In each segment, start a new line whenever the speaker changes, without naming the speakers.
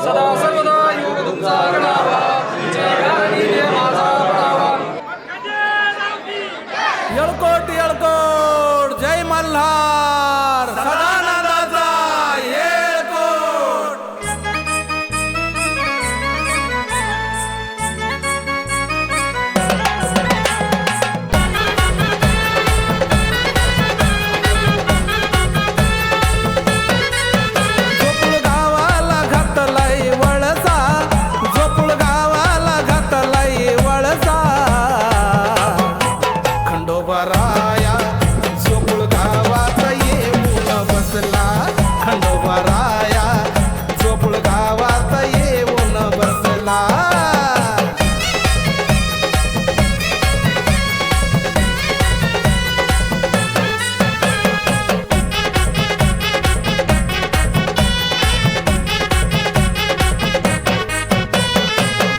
सदा सर्वदा योग तुमचा गणावा, जय गाणी दे माझा पडावा.
येळकोट येळकोट जय मल्हार सदानंदाचा येळकोट. झोपुळ गावाला घातलाय वळसा, झोपुळ गावाला घातलाय वळसा. खंडोबाराया झोपुळ गावात येऊन बसला, खंडोबाराया झोपुळ गावात येऊन बसला.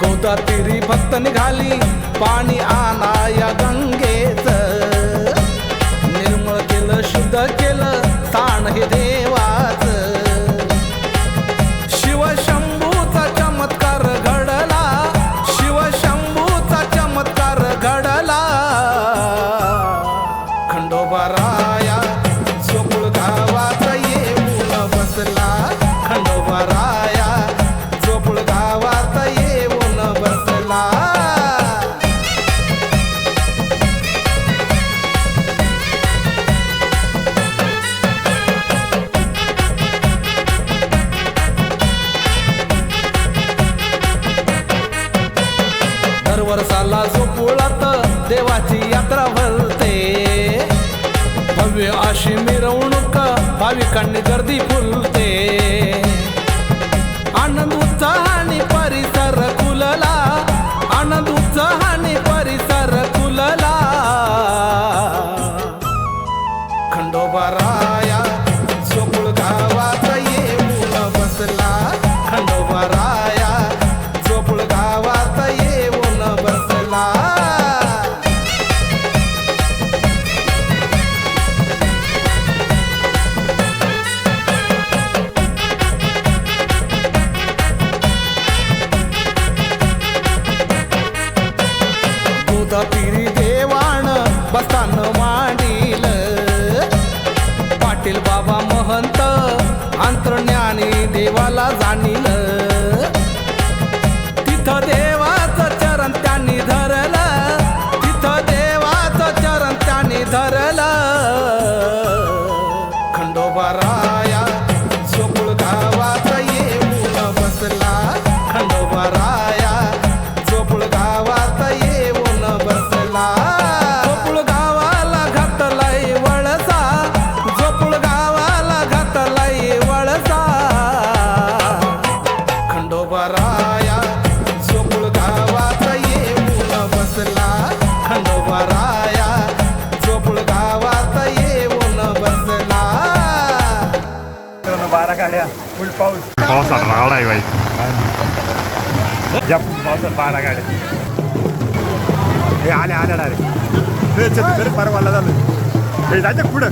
गोदातीरी भक्त निघाली पाणी आणाया गंगेच. निर्मळ केलं शुद्ध केलं ताण हे देवाच. शिवशंभूचा चमत्कार घडला, शिवशंभूचा चमत्कार घडला. खंडोबाराया झोपुळ गावात येऊन बसला, खंडोबाराया झोपुळ गावात येऊन बसला. दर वर्षाला झोपुळात देवाची यात्रा भरते. भव्य अशी मिरवणूक भाविकांनी गर्दी फुलते. आनंद उत्साहाने परिसर खुलला, आनंद उत्साहाने परिसर खुलला. खंडोबाराया झोपुळ गावात येऊन बसला, खंडोबाराया झोपुळ गावात येऊन बसला. गोदातीरी देवाण बसतान मांडील. पाटील बाबा महंत अंतर्ज्ञानी देवाला जाणील. तिथं देवाचं चरण त्यांनी धरलं, तिथं देवाचं चरण त्यांनी धरलं. खंडोबाराया झोपुळ गावात येऊन बसला, खंडोबाराया झोपुळ गावात येऊन बसला. झोपुळ गावाला घातलाय वळसा, झोपुळ गावाला घातलाय वळसा. खंडोबाराया झोपुळ गावात येऊन बसला, खंडोबाराया झोपुळ गावात येऊन बसला.
12 गाड्या फुल पाऊस
पावसात रावडाय बाई.
या पावसात 12 गाड्या हे आल्या डायरेक्ट परवाला झालं. हे जायचं पुढं.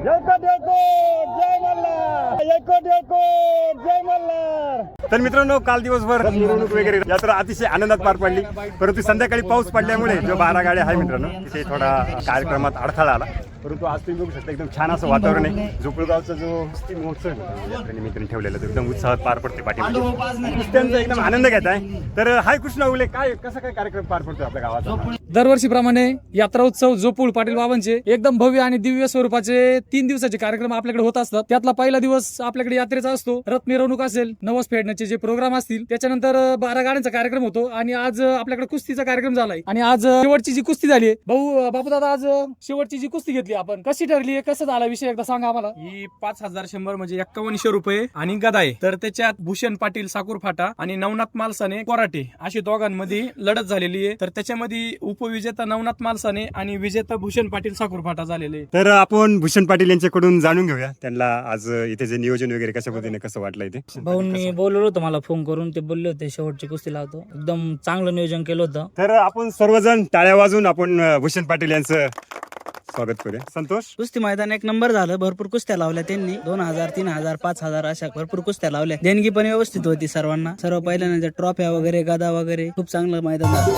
येळकोट येळकोट जय मल्हार, येळकोट येळकोट जय मल्हार.
तर मित्रांनो काल दिवसभर मिरवणूक वगैरे यात्रा अतिशय आनंदात पार पडली, परंतु संध्याकाळी पाऊस पडल्यामुळे जो 12 गाड्या आहे मित्रांनो तिथे थोडा कार्यक्रमात अडथळा आला. परंतु आज तुम्ही बघू शकता एकदम छान असं वातावरण आहे. झोपळगावचा जो कुस्ती महोत्सव आहे, यात्रेनिमित्ताने ठेवलेला तो एकदम उत्साहात पार पडते. पाठीमध्ये कुस्त्यांचा एकदम आनंद घेत आहे. तर हाय कृष्ण उले, काय कसा काय कार्यक्रम पार पडतो आपल्या गावात?
दरवर्षीप्रमाणे यात्रा उत्सव जोपूळ पाटील बाबांचे एकदम भव्य आणि दिव्य स्वरूपाचे 3 दिवसाचे कार्यक्रम आपल्याकडे होत असतात. त्यातला पहिला दिवस आपल्याकडे यात्रेचा असतो. रथ मिरवणूक असेल, नवस फेडण्याचे जे प्रोग्राम असतील, त्याच्यानंतर 12 गाड्यांचा कार्यक्रम होतो आणि आज आपल्याकडे कुस्तीचा कार्यक्रम झालाय. आणि आज शेवटची जी कुस्ती झाली बापू दादा, आज शेवटची जी कुस्ती घेतली आपण, कशी ठरली, कसं झाला विषय एकदा सांगा आम्हाला.
ही 5100 म्हणजे 5100 रुपये आणि गदा आहे. तर त्याच्यात भूषण पाटील साकूर फाटा आणि नवनाथ मालसाने कोराटे अशी दोघांमध्ये लढत झालेली आहे. तर त्याच्यामध्ये उपविजेता नवनाथ मालसाने आणि विजेता भूषण पाटील साकूर फाटा झालेले.
तर आपण भूषण पाटील यांच्याकडून जाणून घेऊया त्यांना आज इथे जे नियोजन वगैरे कशा पद्धतीने कसं वाटलं इथे.
भाऊंनी बोलवलं होतं मला फोन करून, ते बोलले होते शेवटची कुस्ती लावतो, एकदम चांगलं नियोजन केलं होतं.
तर आपण सर्वजण टाळ्या वाजून आपण भूषण पाटील यांचं स्वागत करूया. संतोष,
कुस्ती मैदान एक नंबर झालं. भरपूर कुस्त्या लावल्या त्यांनी, 2000, 3000, 5000 अशा भरपूर कुस्त्या लावल्या. देणगी पण व्यवस्थित होती सर्वांना. सर्व पहिल्यांदा ट्रॉफ्या वगैरे, गदा वगैरे, खूप चांगलं मैदान झालं.